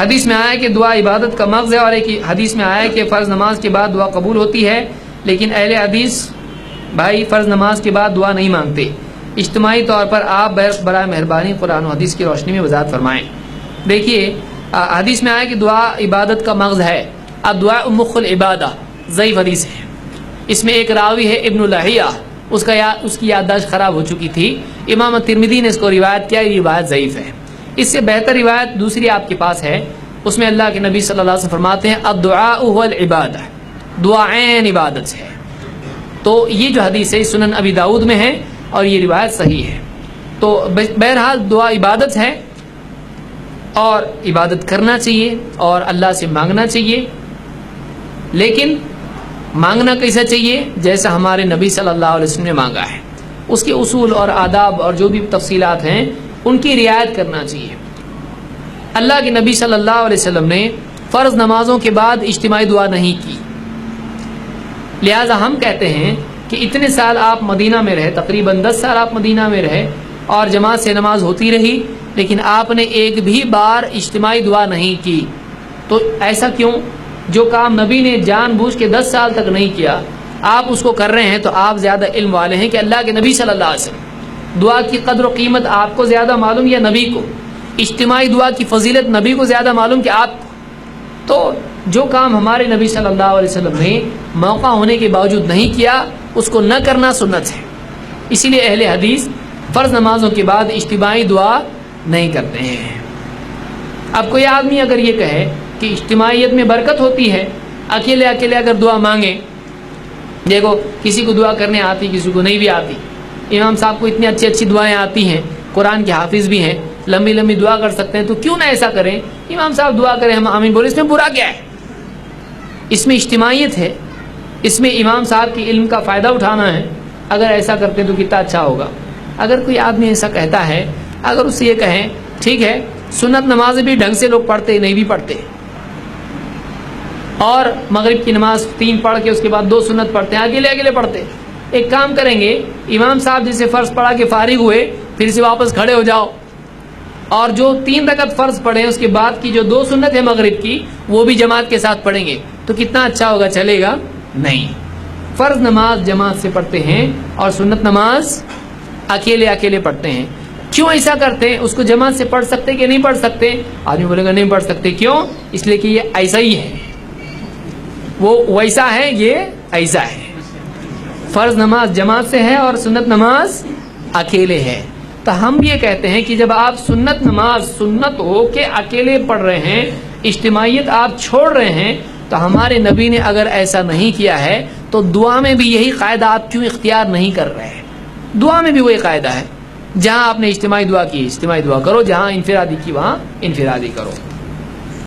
حدیث میں آیا کہ دعا عبادت کا مغز ہے، اور ایک حدیث میں آیا کہ فرض نماز کے بعد دعا قبول ہوتی ہے، لیکن اہل حدیث بھائی فرض نماز کے بعد دعا نہیں مانگتے۔ اجتماعی طور پر آپ برائے مہربانی قرآن و حدیث کی روشنی میں وضاحت فرمائیں۔ دیکھیے حدیث میں آیا کہ دعا عبادت کا مغز ہے، اب دعا مخ العبادہ ضعیف حدیث ہے، اس میں ایک راوی ہے ابن لہیہ، اس کی یادداشت خراب ہو چکی تھی، امام ترمذی نے اس کو روایت کیا، یہ روایت ضعیف ہے۔ اس سے بہتر روایت دوسری آپ کے پاس ہے، اس میں اللہ کے نبی صلی اللہ علیہ وسلم فرماتے ہیں الدعاء هو العبادہ، دعا عین عبادت ہے۔ تو یہ جو حدیث ہے سنن ابی داؤد میں ہے اور یہ روایت صحیح ہے۔ تو بہرحال دعا عبادت ہے اور عبادت کرنا چاہیے اور اللہ سے مانگنا چاہیے، لیکن مانگنا کیسا چاہیے؟ جیسا ہمارے نبی صلی اللہ علیہ وسلم نے مانگا ہے، اس کے اصول اور آداب اور جو بھی تفصیلات ہیں ان کی رعایت کرنا چاہیے۔ اللہ کے نبی صلی اللہ علیہ وسلم نے فرض نمازوں کے بعد اجتماعی دعا نہیں کی، لہذا ہم کہتے ہیں کہ اتنے سال آپ مدینہ میں رہے، تقریباً 10 سال آپ مدینہ میں رہے اور جماعت سے نماز ہوتی رہی، لیکن آپ نے ایک بھی بار اجتماعی دعا نہیں کی، تو ایسا کیوں؟ جو کام نبی نے جان بوجھ کے 10 سال تک نہیں کیا آپ اس کو کر رہے ہیں، تو آپ زیادہ علم والے ہیں کہ اللہ کے نبی صلی اللہ علیہ وسلم دعا کی قدر و قیمت آپ کو زیادہ معلوم یا نبی کو؟ اجتماعی دعا کی فضیلت نبی کو زیادہ معلوم کہ آپ کو؟ تو جو کام ہمارے نبی صلی اللہ علیہ وسلم نے موقع ہونے کے باوجود نہیں کیا اس کو نہ کرنا سنت ہے، اسی لیے اہل حدیث فرض نمازوں کے بعد اجتماعی دعا نہیں کرتے ہیں۔ اب کوئی آدمی اگر یہ کہے کہ اجتماعیت میں برکت ہوتی ہے، اکیلے اکیلے اگر دعا مانگے، دیکھو کسی کو دعا کرنے آتی کسی کو نہیں بھی آتی، امام صاحب کو اتنی اچھی اچھی دعائیں آتی ہیں، قرآن کے حافظ بھی ہیں، لمبی لمبی دعا کر سکتے ہیں، تو کیوں نہ ایسا کریں، امام صاحب دعا کریں ہم آمین بولے، اس میں برا کیا ہے؟ اس میں اجتماعیت ہے، اس میں امام صاحب کی علم کا فائدہ اٹھانا ہے، اگر ایسا کرتے تو کتنا اچھا ہوگا۔ اگر کوئی آدمی ایسا کہتا ہے، اگر اسے یہ کہیں ٹھیک ہے سنت نماز بھی ڈھنگ سے لوگ پڑھتے نہیں بھی پڑھتے، اور مغرب کی نماز 3 پڑھ کے اس کے بعد 2 سنت پڑھتے ہیں، اکیلے اکیلے پڑھتے، ایک کام کریں گے امام صاحب جسے فرض پڑھا کے فارغ ہوئے پھر سے واپس کھڑے ہو جاؤ، اور جو 3 رکعت فرض پڑھیں اس کے بعد کی جو 2 سنت ہے مغرب کی وہ بھی جماعت کے ساتھ پڑھیں گے، تو کتنا اچھا ہوگا؟ چلے گا نہیں۔ فرض نماز جماعت سے پڑھتے ہیں اور سنت نماز اکیلے اکیلے پڑھتے ہیں۔ کیوں ایسا کرتے ہیں؟ اس کو جماعت سے پڑھ سکتے کہ نہیں پڑھ سکتے؟ آدمی بولے گا نہیں پڑھ سکتے، کیوں؟ اس لیے کہ یہ ایسا ہی ہے، وہ ویسا ہے، یہ ایسا ہے۔ فرض نماز جماعت سے ہے اور سنت نماز اکیلے ہے، تو ہم یہ کہتے ہیں کہ جب آپ سنت نماز سنت ہو کے اکیلے پڑھ رہے ہیں، اجتماعیت آپ چھوڑ رہے ہیں، تو ہمارے نبی نے اگر ایسا نہیں کیا ہے تو دعا میں بھی یہی قاعدہ آپ کیوں اختیار نہیں کر رہے ہیں؟ دعا میں بھی وہی قاعدہ ہے، جہاں آپ نے اجتماعی دعا کی اجتماعی دعا کرو، جہاں انفرادی کی وہاں انفرادی کرو۔